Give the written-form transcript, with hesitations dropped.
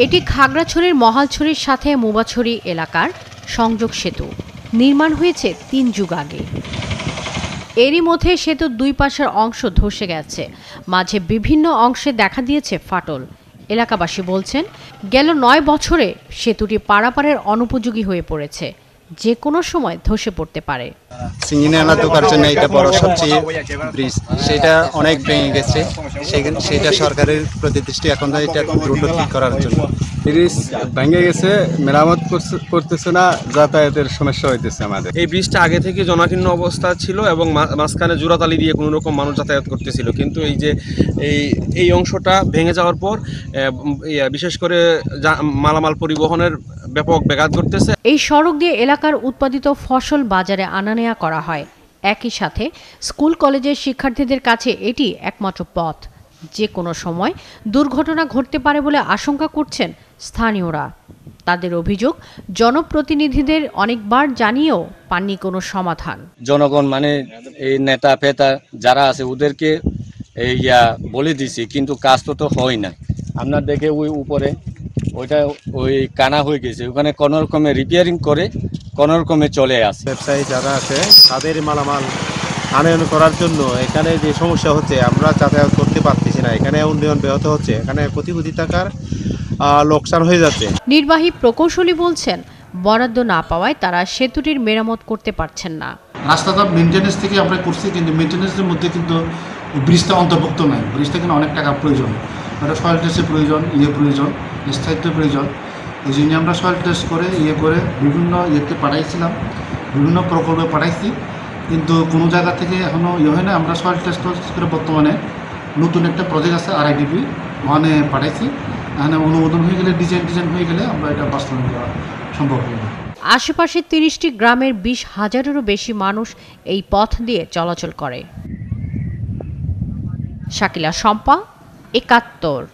এটি খাগড়াছড়ির মহালছড়ির সাথে মুবাছড়ি এলাকার সংযোগ সেতু। নির্মাণ হয়েছে ৩ যুগ আগে। এরই মধ্যে সেতুর দুই পাশের অংশ ধসে গেছে, মাঝে বিভিন্ন অংশে দেখা দিয়েছে ফাটল। এলাকাবাসী বলছেন, গেল ৯ বছরে সেতুটি পারাপারের অনুপযোগী হয়ে পড়েছে, যে কোনো সময় ধসে পড়তে পারে। সিঙ্গিনালা ঢোকার জন্য এটা বড় সবচেয়ে ব্রিজ, সেটা অনেক ভেঙে গেছে। সেটা সরকারের প্রতিদৃষ্টি এখন এটা দ্রুত ঠিক করার জন্য। ব্রিজ ভেঙে গেছে, মেরামত করতেছে না, যাতায়াতের সমস্যা হইতেছে আমাদের। এই ব্রিজটা আগে থেকে জনাকীর্ণ অবস্থা ছিল এবং মাঝখানে জোড়াতালি দিয়ে কোনো রকম মানুষ যাতায়াত করতেছিল, কিন্তু এই অংশটা ভেঙে যাওয়ার পর বিশেষ করে মালামাল পরিবহনের ব্যাপক ব্যাঘাত ঘটতেছে। এই সড়ক দিয়ে এলাকার উৎপাদিত ফসল বাজারে আনা নেওয়া করা হয়। একই সাথে স্কুল কলেজের শিক্ষার্থীদের কাছে এটি একমাত্র পথ। যে কোনো সময় দুর্ঘটনা ঘটতে পারে বলে আশঙ্কা করছেন স্থানীয়রা। তাদের অভিযোগ, জনপ্রতিনিধিদের অনেকবার জানিয়েও পাননি কোনো সমাধান। জনগণ মানে এই নেতা ফেতা যারা আছে ওদেরকে বলে দিছি, কিন্তু কাজ তো হয় না। আপনার দেখে ওই উপরে ওইটা কানা হয়ে গেছে, ওখানে কোনো রকমে রিপেয়ারিং করে কোনো রকমে চলে আসে। ব্যবসায়ী যারা আছে তাদের মালামাল আনয়ন করার জন্য এখানে যে সমস্যা হচ্ছে, আমরা যাতায়াত করতে পারতেছি না, এখানে উন্নয়ন ব্যাহত হচ্ছে, এখানে কোটি কোটি টাকার লোকসান হয়ে যাচ্ছে। নির্বাহী প্রকৌশলী বলছেন, বরাদ্দ না পাওয়ায় তারা সেতুটির মেরামত করতে পারছেন না। রাস্তাটা মেনটেন্যান্স থেকে আমরা করছি, কিন্তু মেনটেন্যান্সের মধ্যে কিন্তু ব্রিজটা অন্তর্ভুক্ত নাই। ব্রিজটা কিন্তু অনেক টাকা প্রয়োজন, একটা সয়েল টেস্টের প্রয়োজন, প্রয়োজন, স্থায়িত্বের প্রয়োজন। এই জন্য আমরা সয়েল টেস্ট করে করে বিভিন্ন পাঠাইছিলাম, বিভিন্ন প্রকল্পে পাঠাইছি, কিন্তু কোনো জায়গা থেকে এখনও হয় না। আমরা সয়েল টেস্ট করে বর্তমানে নতুন একটা প্রজেক্ট আছে RIDP, ওখানে পাঠাইছি। এখানে অনুমোদন হয়ে গেলে, ডিজাইন হয়ে গেলে আমরা এটা বাস্তবায়ন করা সম্ভব হবে। আশেপাশে ৩০টি গ্রামের ২০,০০০-এরও বেশি মানুষ এই পথ দিয়ে চলাচল করে। শাকিলা শম্পা, ৭১।